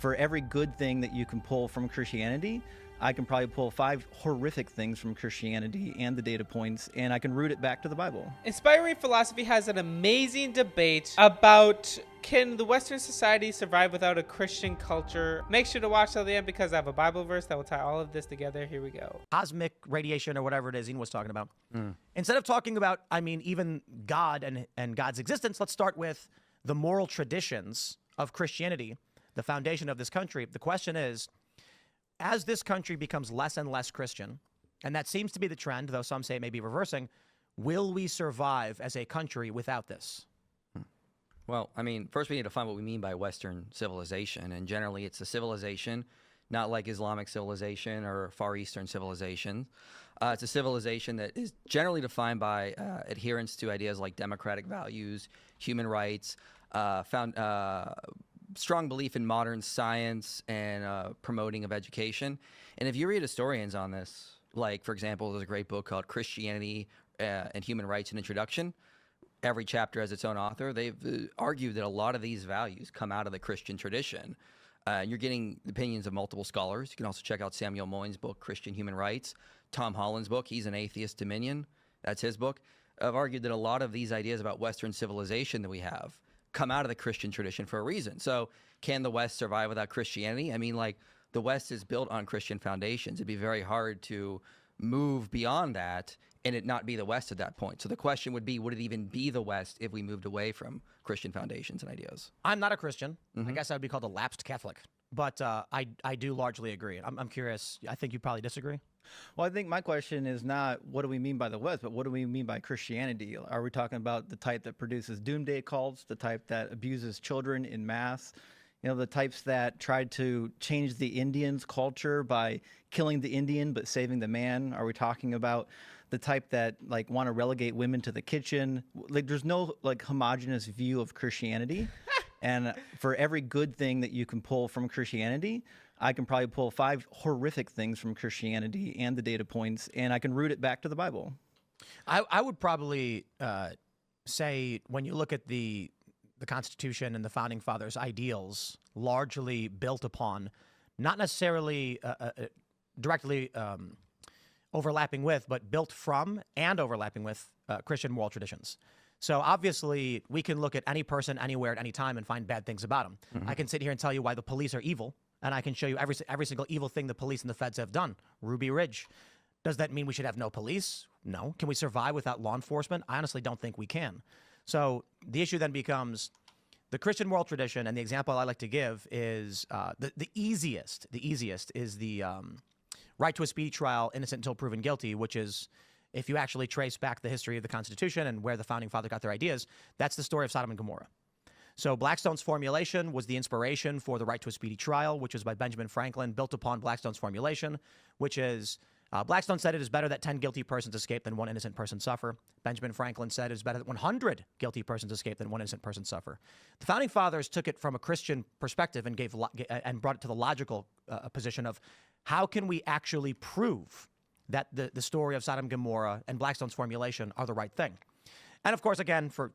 for every good thing that you can pull from Christianity, I can probably pull 5 horrific things from Christianity and the data points, and I can root it back to the Bible. Inspiring Philosophy has an amazing debate about can the Western society survive without a Christian culture. Make sure to watch till the end because I have a Bible verse that will tie all of this together. Here we go. Cosmic radiation or whatever it is Ian was talking about. Instead of talking about, even God and God's existence, let's start with the moral traditions of Christianity, the foundation of this country. The question is, as this country becomes less and less Christian, and that seems to be the trend, though some say it may be reversing, will we survive as a country without this? Well, first we need to find what we mean by Western civilization. And generally, it's a civilization, not like Islamic civilization or Far Eastern civilization. It's a civilization that is generally defined by adherence to ideas like democratic values, human rights, strong belief in modern science and promoting of education. And if you read historians on this, like, for example, there's a great book called Christianity and Human Rights, an Introduction. Every chapter has its own author. They've argued that a lot of these values come out of the Christian tradition. You're getting the opinions of multiple scholars. You can also check out Samuel Moyne's book, Christian Human Rights. Tom Holland's book, he's an Atheist Dominion. That's his book. I've argued that a lot of these ideas about Western civilization that we have come out of the Christian tradition for a reason. So can the West survive without Christianity? The West is built on Christian foundations. It'd be very hard to move beyond that and it not be the West at that point. So the question would be, would it even be the West if we moved away from Christian foundations and ideas? I'm not a Christian. I guess I would be called a lapsed Catholic. But I do largely agree. I'm curious. I think you probably disagree. Well, I think my question is not what do we mean by the West, but what do we mean by Christianity? Are we talking about the type that produces doomsday cults, the type that abuses children in mass, the types that tried to change the Indians' culture by killing the Indian but saving the man? Are we talking about the type that want to relegate women to the kitchen? There's no homogenous view of Christianity. And for every good thing that you can pull from Christianity, I can probably pull 5 horrific things from Christianity and the data points, and I can root it back to the Bible. I would probably say when you look at the Constitution and the Founding Fathers' ideals, largely built upon, not necessarily directly overlapping with, but built from and overlapping with Christian moral traditions. So obviously, we can look at any person, anywhere, at any time and find bad things about them. I can sit here and tell you why the police are evil, and I can show you every single evil thing the police and the feds have done. Ruby Ridge. Does that mean we should have no police? No. Can we survive without law enforcement? I honestly don't think we can. So the issue then becomes the Christian moral tradition, and the example I like to give is the easiest is the right to a speedy trial, innocent until proven guilty, which is, if you actually trace back the history of the Constitution and where the Founding Fathers got their ideas, that's the story of Sodom and Gomorrah. So Blackstone's formulation was the inspiration for the right to a speedy trial, which was by Benjamin Franklin, built upon Blackstone's formulation, which is, Blackstone said it is better that 10 guilty persons escape than one innocent person suffer. Benjamin Franklin said it is better that 100 guilty persons escape than one innocent person suffer. The Founding Fathers took it from a Christian perspective and brought it to the logical position of how can we actually prove that the story of Sodom and Gomorrah and Blackstone's formulation are the right thing. And of course, again, for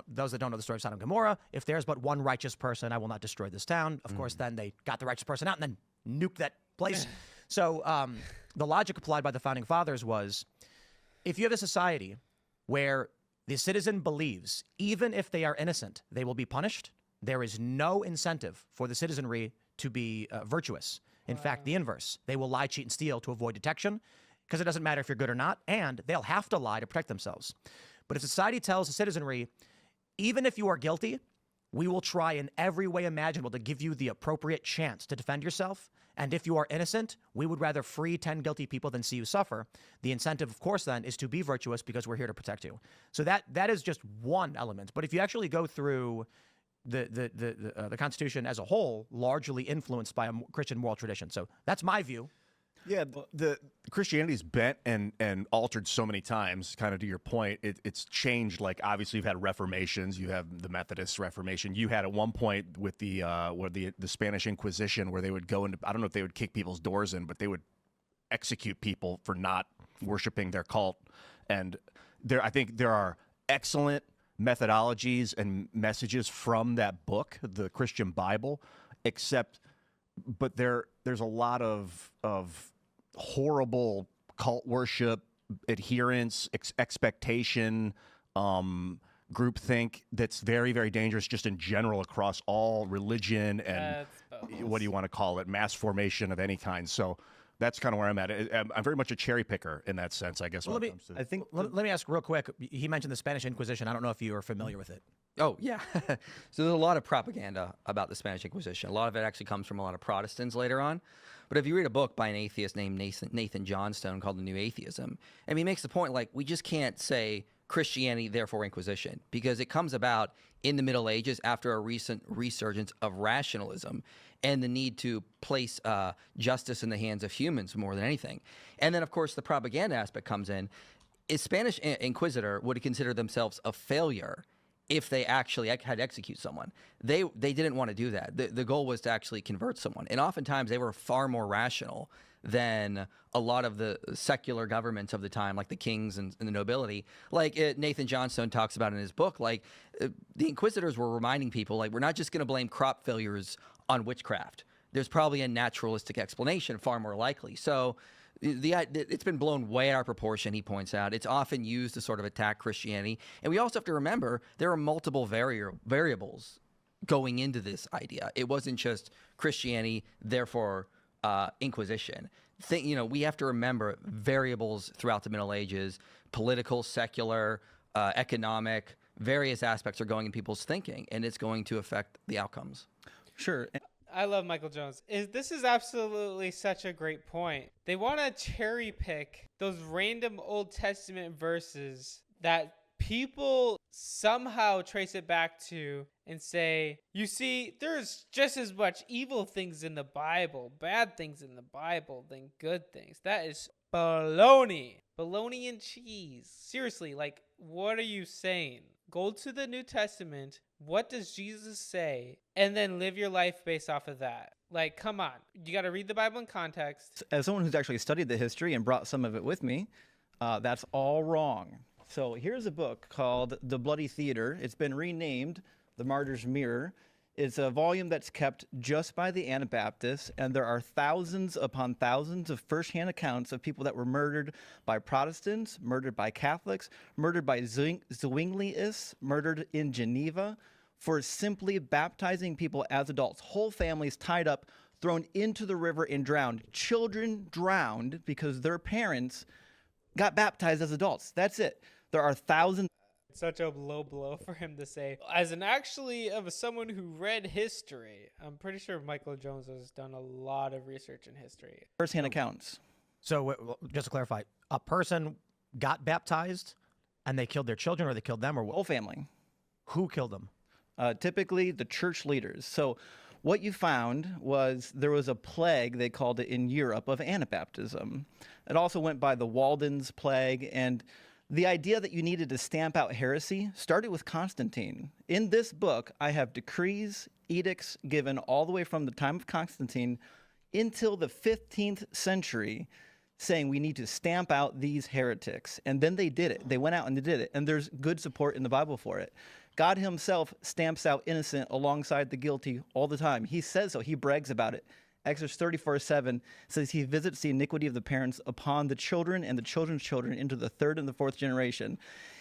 those that don't know the story of Sodom and Gomorrah, if there's but one righteous person, I will not destroy this town. Of course, then they got the righteous person out and then nuked that place. So the logic applied by the Founding Fathers was, if you have a society where the citizen believes, even if they are innocent, they will be punished, there is no incentive for the citizenry to be virtuous. In fact, the inverse. They will lie, cheat, and steal to avoid detection, because it doesn't matter if you're good or not, and they'll have to lie to protect themselves. But if society tells the citizenry, even if you are guilty, we will try in every way imaginable to give you the appropriate chance to defend yourself, and if you are innocent, we would rather free 10 guilty people than see you suffer. The incentive, of course, then, is to be virtuous because we're here to protect you. So that is just one element. But if you actually go through the Constitution as a whole, largely influenced by a Christian moral tradition. So that's my view. Yeah, the Christianity's bent and altered so many times. Kind of to your point, it's changed. Like, obviously, you've had reformations. You have the Methodist Reformation. You had at one point with the Spanish Inquisition, where they would go into, I don't know if they would kick people's doors in, but they would execute people for not worshiping their cult. And I think there are excellent methodologies and messages from that book, the Christian Bible, except but there's a lot of horrible cult worship, adherence, expectation, groupthink that's very, very dangerous just in general across all religion and what do you want to call it, mass formation of any kind. So that's kind of where I'm at. I'm very much a cherry picker in that sense, I guess. When it comes to, I think Let me ask real quick. He mentioned the Spanish Inquisition. I don't know if you are familiar with it. Oh, yeah. So there's a lot of propaganda about the Spanish Inquisition. A lot of it actually comes from a lot of Protestants later on. But if you read a book by an atheist named Nathan Johnstone called The New Atheism, and he makes the point, like, we just can't say Christianity, therefore Inquisition, because it comes about in the Middle Ages after a recent resurgence of rationalism and the need to place justice in the hands of humans more than anything. And then, of course, the propaganda aspect comes in. A Spanish inquisitor would consider themselves a failure if they actually had to execute someone. They didn't want to do that. The goal was to actually convert someone. And oftentimes they were far more rational than a lot of the secular governments of the time, like the kings and the nobility. Like Nathan Johnstone talks about in his book, like the inquisitors were reminding people, like, we're not just going to blame crop failures on witchcraft. There's probably a naturalistic explanation, far more likely. So it's been blown way out of proportion, he points out. It's often used to sort of attack Christianity. And we also have to remember there are multiple variables going into this idea. It wasn't just Christianity, therefore Inquisition. We have to remember variables throughout the Middle Ages, political, secular, economic, various aspects are going in people's thinking, and it's going to affect the outcomes. sure. I love Michael Jones. This is absolutely such a great point. They want to cherry pick those random Old Testament verses that people somehow trace it back to and say, you see, there's just as much evil things in the Bible, bad things in the Bible, than good things. That is baloney. Baloney and cheese. Seriously, like, what are you saying? Go to the New Testament. What does Jesus say? And then live your life based off of that. Like, come on. You got to read the Bible in context. As someone who's actually studied the history and brought some of it with me, that's all wrong. So here's a book called The Bloody Theater. It's been renamed The Martyr's Mirror. It's a volume that's kept just by the Anabaptists, and there are thousands upon thousands of firsthand accounts of people that were murdered by Protestants, murdered by Catholics, murdered by Zwingliists, murdered in Geneva for simply baptizing people as adults. Whole families tied up, thrown into the river and drowned. Children drowned because their parents got baptized as adults. That's it. There are thousands. Such a low blow for him to say. As someone who read history, I'm pretty sure Michael Jones has done a lot of research in history. First-hand accounts. So just to clarify, a person got baptized and they killed their children, or they killed them, or what? Whole family. Who killed them? Typically the church leaders. So what you found was there was a plague, they called it in Europe, of Anabaptism. It also went by the Walden's plague, and the idea that you needed to stamp out heresy started with Constantine. In this book, I have decrees, edicts given all the way from the time of Constantine until the 15th century saying we need to stamp out these heretics. And then they did it. They went out and they did it. And there's good support in the Bible for it. God himself stamps out innocent alongside the guilty all the time. He says so. He brags about it. Exodus 34:7 says he visits the iniquity of the parents upon the children and the children's children into the third and the fourth generation.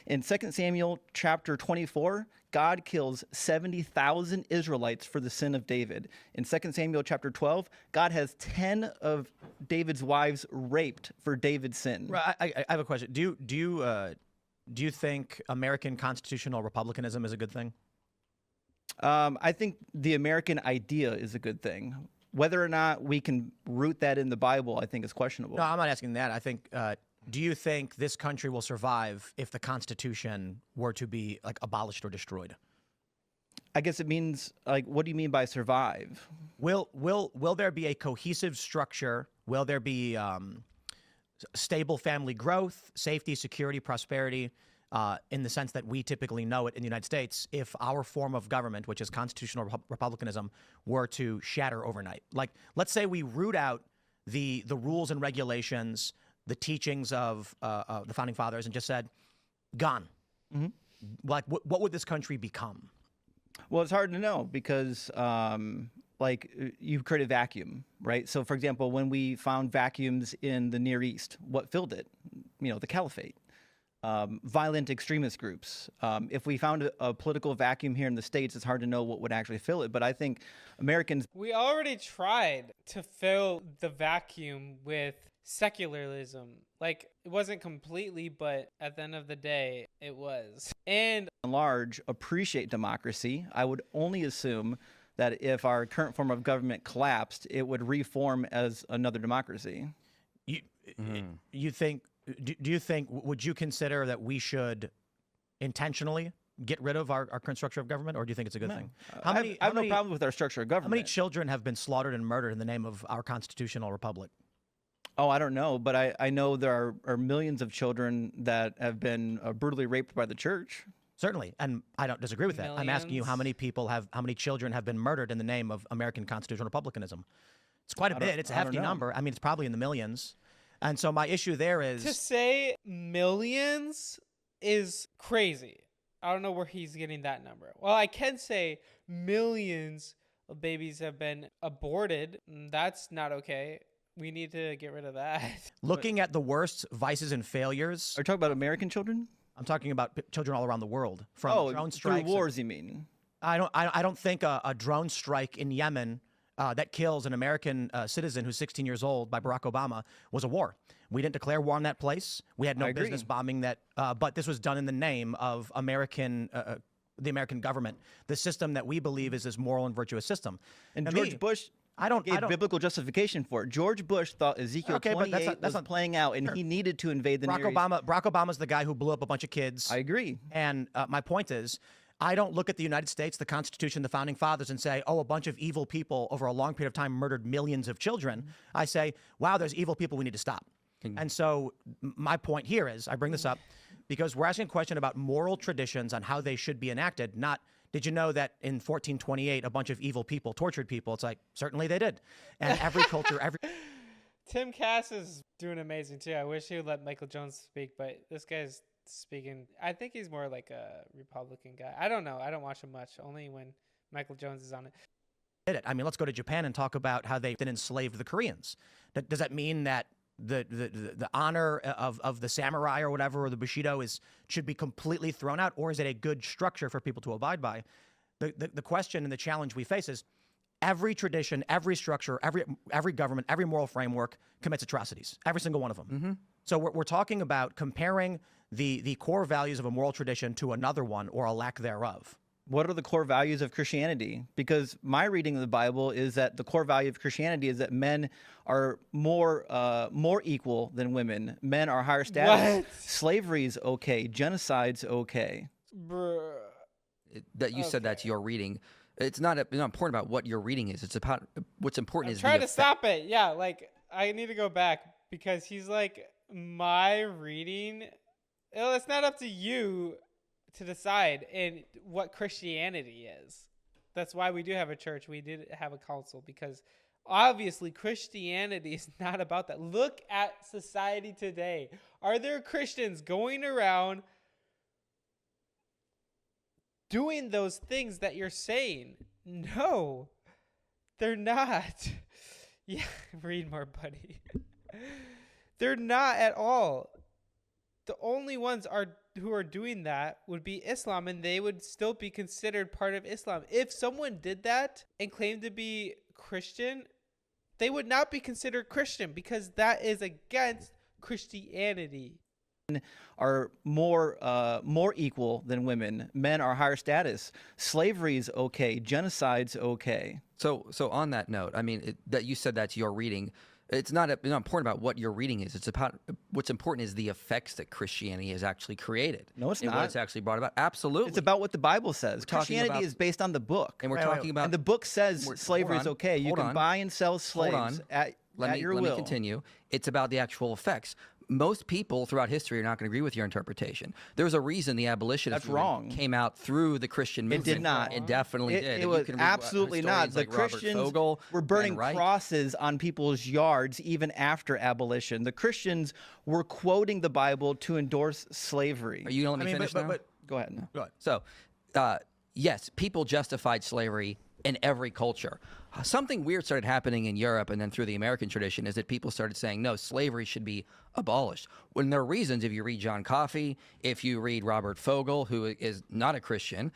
In 2 Samuel chapter 24, God kills 70,000 Israelites for the sin of David. In 2 Samuel chapter 12, God has 10 of David's wives raped for David's sin. Right, I have a question. Do you think American constitutional republicanism is a good thing? I think the American idea is a good thing. Whether or not we can root that in the Bible, I think is questionable. No, I'm not asking that. I think, do you think this country will survive if the Constitution were to be like abolished or destroyed? I guess it means, like, what do you mean by survive? Will there be a cohesive structure? Will there be stable family growth, safety, security, prosperity, in the sense that we typically know it in the United States, if our form of government, which is constitutional republicanism, were to shatter overnight? Like, let's say we root out the rules and regulations, the teachings of the Founding Fathers, and just said, gone. Mm-hmm. Like, what would this country become? Well, it's hard to know because, like you create a vacuum, right? So, for example, when we found vacuums in the Near East, what filled it? The caliphate, violent extremist groups. If we found a political vacuum here in the States, it's hard to know what would actually fill it. But I think Americans. We already tried to fill the vacuum with secularism. Like, it wasn't completely, but at the end of the day, it was. And large appreciate democracy. I would only assume that if our current form of government collapsed, it would reform as another democracy. You think? Do you think? Would you consider that we should intentionally get rid of our current structure of government, or do you think it's a good thing? I have no problem with our structure of government. How many children have been slaughtered and murdered in the name of our constitutional republic? Oh, I don't know, but I know there are millions of children that have been brutally raped by the church. Certainly, and I don't disagree with that. I'm asking you how many children have been murdered in the name of American constitutional republicanism? It's quite a bit. It's a hefty number. I mean, it's probably in the millions. And so my issue there is... To say millions is crazy. I don't know where he's getting that number. Well, I can say millions of babies have been aborted. That's not okay. We need to get rid of that. Looking at the worst vices and failures... Are you talking about American children? I'm talking about children all around the world. From drone strikes. Through wars, you mean? I don't think a drone strike in Yemen that kills an American citizen who's 16 years old by Barack Obama was a war. We didn't declare war on that place. We had no business bombing that. But this was done in the name of the American government, the system that we believe is this moral and virtuous system. And George Bush gave biblical justification for it. George Bush thought Ezekiel 28 was playing out, and he needed to invade the Near East. Barack Obama's the guy who blew up a bunch of kids. I agree. And my point is, I don't look at the United States, the Constitution, the Founding Fathers, and say, oh, a bunch of evil people over a long period of time murdered millions of children. I say, wow, there's evil people we need to stop. And so my point here is, I bring this up because we're asking a question about moral traditions on how they should be enacted, not, did you know that in 1428 a bunch of evil people tortured people? It's like, certainly they did. And every culture, Tim Cass is doing amazing too. I wish he would let Michael Jones speak, but this guy's speaking. I think he's more like a Republican guy. I don't know. I don't watch him much, only when Michael Jones is on it. Did it. I mean, let's go to Japan and talk about how they enslaved the Koreans. Does that mean that the honor of the samurai or whatever, or the bushido should be completely thrown out, or is it a good structure for people to abide by? The question and the challenge we face is every tradition, every structure, every government, every moral framework commits atrocities, every single one of them. Mm-hmm. So we're talking about comparing the core values of a moral tradition to another one, or a lack thereof. What are the core values of Christianity? Because my reading of the Bible is that the core value of Christianity is that men are more equal than women. Men are higher status. What? Slavery is okay. Genocide's okay. Bruh. That you said that's your reading. It's not important about what your reading is. It's about what's important. Try to stop it. Yeah, like I need to go back because he's like, my reading. It's not up to you to decide in what Christianity is. That's why we do have a church. We did have a council, because obviously Christianity is not about that. Look at society today. Are there Christians going around doing those things that you're saying? No, they're not. Yeah, read more, buddy. They're not at all. The only ones who are doing that would be Islam, and they would still be considered part of Islam. If someone did that and claimed to be Christian, they would not be considered Christian, because that is against Christianity. Are more equal than women. Men are higher status. Slavery is okay. Genocide's okay. So on that note, I mean, that you said that's your reading. It's not important about what your reading is. It's about what's important is the effects that Christianity has actually created. No, it's and not. What it's actually brought about. Absolutely. It's about what the Bible says. Christianity is based on the book. And we're talking about... And the book says slavery is okay. You can buy and sell slaves at your will. Let me continue. It's about the actual effects. Most people throughout history are not going to agree with your interpretation. There's a reason the abolitionist movement came out through the Christian movement. It did not. It definitely did. It was absolutely not. The Christians were burning crosses on people's yards even after abolition. The Christians were quoting the Bible to endorse slavery. Are you going to let me finish now? Go ahead. Go ahead. So, yes, people justified slavery in every culture. Something weird started happening in Europe and then through the American tradition is that people started saying, no, slavery should be abolished. When there are reasons, if you read John Coffey, if you read Robert Fogel, who is not a Christian,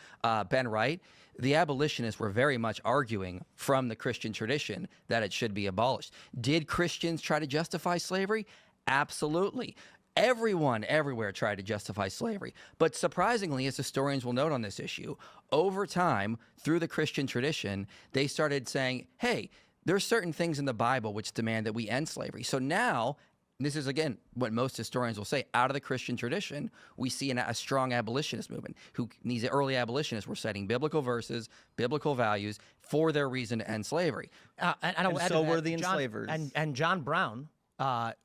Ben Wright, the abolitionists were very much arguing from the Christian tradition that it should be abolished. Did Christians try to justify slavery? Absolutely. Everyone, everywhere tried to justify slavery. But surprisingly, as historians will note on this issue, over time, through the Christian tradition, they started saying, hey, there are certain things in the Bible which demand that we end slavery. So now, this is, again, what most historians will say, out of the Christian tradition, we see a strong abolitionist movement. These early abolitionists were citing biblical verses, biblical values for their reason to end slavery. And so were the enslavers. And John Brown,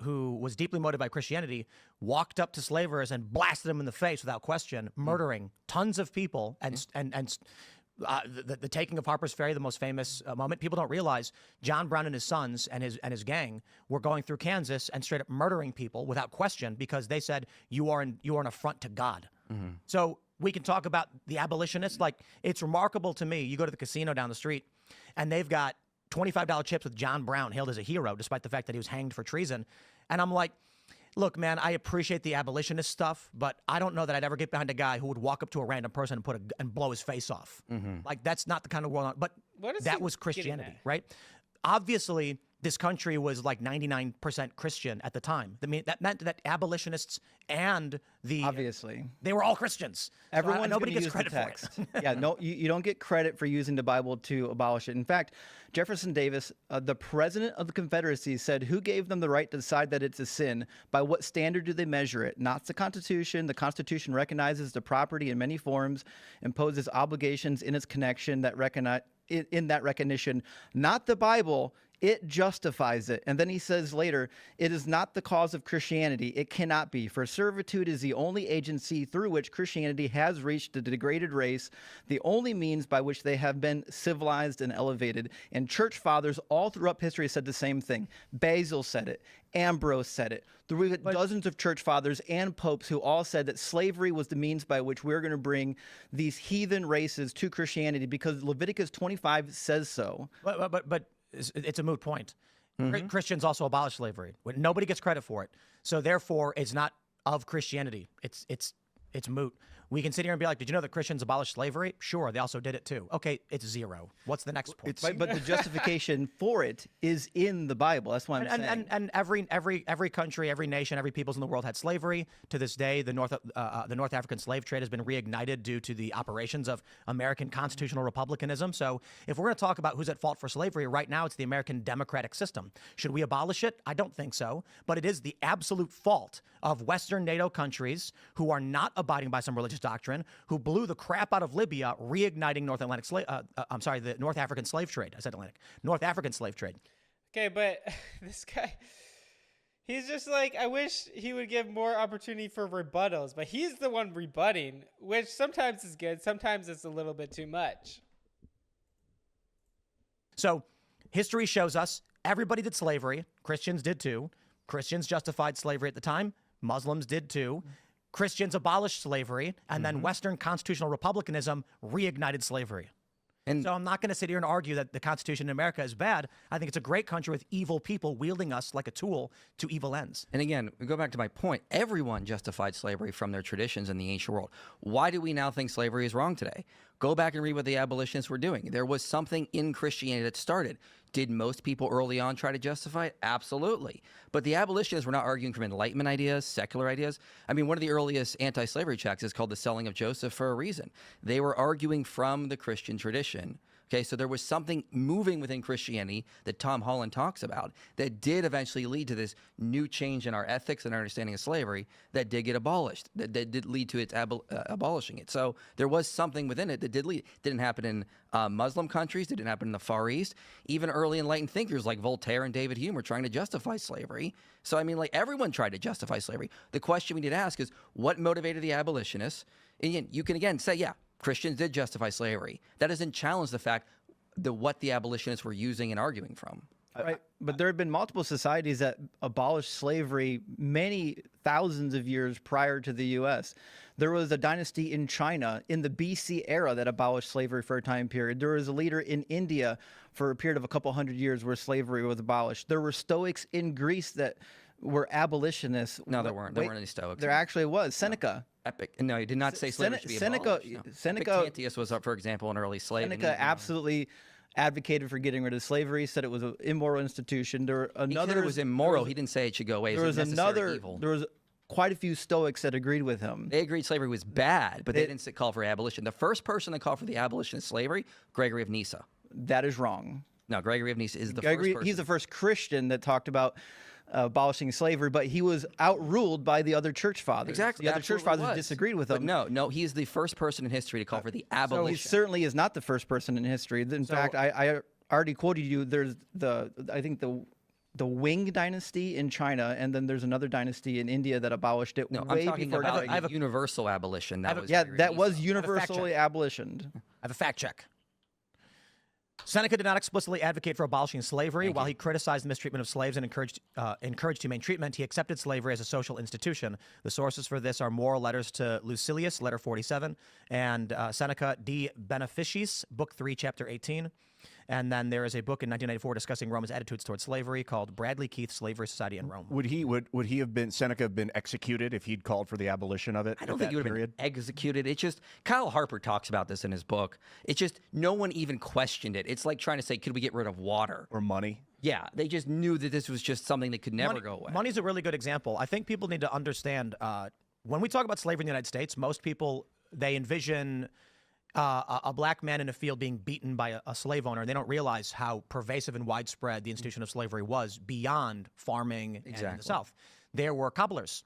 who was deeply motivated by Christianity, walked up to slavers and blasted them in the face without question, murdering tons of people. The taking of Harper's Ferry, the most famous moment. People don't realize John Brown and his sons and his gang were going through Kansas and straight up murdering people without question because they said you are an affront to God. So we can talk about the abolitionists. Like, it's remarkable to me. You go to the casino down the street, and they've got $25 chips with John Brown, hailed as a hero, despite the fact that he was hanged for treason. And I'm like, look, man, I appreciate the abolitionist stuff, but I don't know that I'd ever get behind a guy who would walk up to a random person and blow his face off. Like, that's not the kind of world. But that was Christianity, right? Obviously, this country was like 99% Christian at the time. I mean, that meant that abolitionists and they were all Christians. Everyone, nobody gets use credit the text. for it. Yeah, no, you don't get credit for using the Bible to abolish it. In fact, Jefferson Davis, the president of the Confederacy, said, "Who gave them the right to decide that it's a sin? By what standard do they measure it? Not the Constitution. The Constitution recognizes the property in many forms, imposes obligations in its connection that in that recognition, not the Bible." It justifies it. And then he says later, it is not the cause of Christianity. It cannot be. For servitude is the only agency through which Christianity has reached a degraded race, the only means by which they have been civilized and elevated. And church fathers all throughout history said the same thing. Basil said it. Ambrose said it. There were dozens of church fathers and popes who all said that slavery was the means by which we're going to bring these heathen races to Christianity because Leviticus 25 says so. But it's a moot point. Christians also abolished slavery. Nobody gets credit for it. So therefore, it's not of Christianity. It's moot. We can sit here and be like, did you know that Christians abolished slavery? Sure, they also did it too. Okay, it's zero. What's the next point? But the justification for it is in the Bible. That's what I'm saying. And every country, every nation, every peoples in the world had slavery. To this day, the North African slave trade has been reignited due to the operations of American constitutional republicanism. So if we're going to talk about who's at fault for slavery, right now it's the American democratic system. Should we abolish it? I don't think so. But it is the absolute fault of Western NATO countries who are not abiding by some religious doctrine, who blew the crap out of Libya, reigniting the North African slave trade. I said Atlantic. North African slave trade. Okay, but this guy, he's just like, I wish he would give more opportunity for rebuttals, but he's the one rebutting, which sometimes is good, sometimes it's a little bit too much. So history shows us everybody did slavery. Christians did too. Christians justified slavery at the time. Muslims did too. Christians abolished slavery, and then Western constitutional republicanism reignited slavery. And so I'm not going to sit here and argue that the Constitution in America is bad. I think it's a great country with evil people wielding us like a tool to evil ends. And again, we go back to my point. Everyone justified slavery from their traditions in the ancient world. Why do we now think slavery is wrong today? Go back and read what the abolitionists were doing. There was something in Christianity that started. Did most people early on try to justify it? Absolutely. But the abolitionists were not arguing from Enlightenment ideas, secular ideas. I mean, one of the earliest anti-slavery texts is called The Selling of Joseph for a reason. They were arguing from the Christian tradition. Okay, so there was something moving within Christianity that Tom Holland talks about that did eventually lead to this new change in our ethics and our understanding of slavery that did get abolished, that did lead to its abolishing it. So there was something within it that did lead. It didn't happen in Muslim countries. It didn't happen in the Far East. Even early enlightened thinkers like Voltaire and David Hume were trying to justify slavery. So, I mean, like, everyone tried to justify slavery. The question we need to ask is, what motivated the abolitionists? And you can, again, say, yeah, Christians did justify slavery. That doesn't challenge the fact that what the abolitionists were using and arguing from. Right. But there had been multiple societies that abolished slavery many thousands of years prior to the U.S. There was a dynasty in China in the BC era that abolished slavery for a time period. There was a leader in India for a period of a couple hundred years where slavery was abolished. There were Stoics in Greece that were abolitionists. No, there weren't. There weren't any Stoics. There actually was. Seneca. Epic. No, he did not say slavery should be abolished. No. Seneca. Epictetus was, for example, an early slave. Seneca absolutely advocated for getting rid of slavery, said it was an immoral institution. There were He said it was immoral. He didn't say it should go away. There was necessary evil. There was quite a few Stoics that agreed with him. They agreed slavery was bad, but they didn't call for abolition. The first person that called for the abolition of slavery, Gregory of Nyssa. That is wrong. No, Gregory of Nyssa is the first person. He's the first Christian that talked about abolishing slavery, but he was outruled by the other church fathers. Exactly. The other church fathers disagreed with him. No, he's the first person in history to call for the abolition. So he certainly is not the first person in history. In fact, I already quoted you. There's I think the Wing dynasty in China, and then there's another dynasty in India that abolished it. No, way I'm talking before about I have universal abolition. that was universally abolitioned. I have a fact check. Seneca did not explicitly advocate for abolishing slavery. While he criticized the mistreatment of slaves and encouraged humane treatment, he accepted slavery as a social institution. The sources for this are Moral Letters to Lucilius, letter 47, and Seneca De Beneficiis, book 3, chapter 18. And then there is a book in 1994 discussing Rome's attitudes towards slavery called Bradley Keith's Slavery Society in Rome. Would he have been Seneca have been executed if he'd called for the abolition of it? I don't think he would have been executed. It's just Kyle Harper talks about this in his book. It's just no one even questioned it. It's like trying to say, could we get rid of water or money? Yeah, they just knew that this was just something that could never go away. Money's a really good example. I think people need to understand when we talk about slavery in the United States, most people they envision a black man in a field being beaten by a slave owner. They don't realize how pervasive and widespread the institution of slavery was beyond farming and in the South. There were cobblers,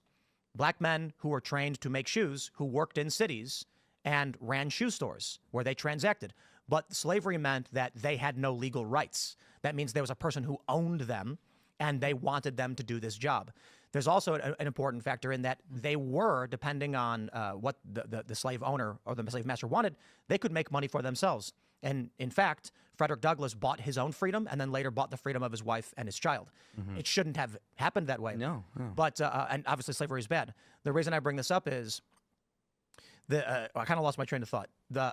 black men who were trained to make shoes, who worked in cities and ran shoe stores where they transacted. But slavery meant that they had no legal rights. That means there was a person who owned them and they wanted them to do this job. There's also an important factor in that they were, depending on what the slave owner or the slave master wanted, they could make money for themselves. And in fact, Frederick Douglass bought his own freedom and then later bought the freedom of his wife and his child. It shouldn't have happened that way. No. But, and obviously slavery is bad. The reason I bring this up is, I kind of lost my train of thought.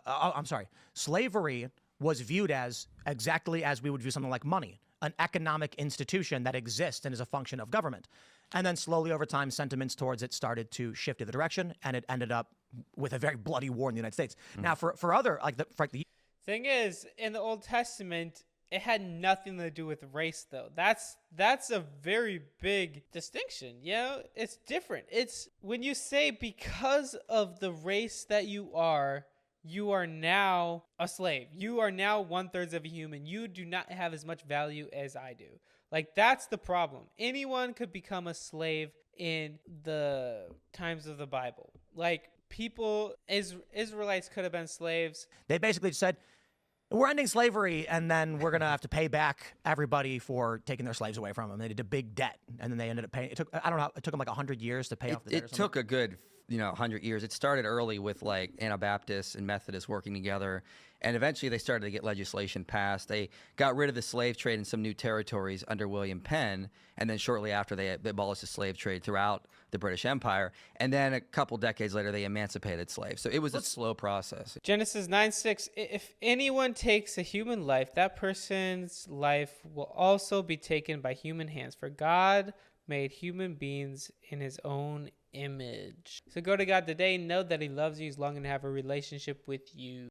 I'm sorry. Slavery was viewed as exactly as we would view something like money, an economic institution that exists and is a function of government. And then slowly over time, sentiments towards it started to shift in the direction, and it ended up with a very bloody war in the United States. Now, for other, like the thing is, in the Old Testament, it had nothing to do with race, though. That's a very big distinction. You know, it's different. It's when you say because of the race that you are now a slave. You are now 1/3 of a human. You do not have as much value as I do. Like, that's the problem. Anyone could become a slave in the times of the Bible. Like, Israelites could have been slaves. They basically said, we're ending slavery, and then we're going to have to pay back everybody for taking their slaves away from them. They did a big debt, and then they ended up paying. It took them like 100 years to pay off the debt. It took a good 100 years. It started early with like Anabaptists and Methodists working together, and eventually they started to get legislation passed. They got rid of the slave trade in some new territories under William Penn, and then shortly after they abolished the slave trade throughout the British Empire, and then a couple decades later they emancipated slaves. So it was a slow process. Genesis 9:6, if anyone takes a human life, that person's life will also be taken by human hands, for God made human beings in his own image. So go to God today, know that he loves you, he's longing to have a relationship with you.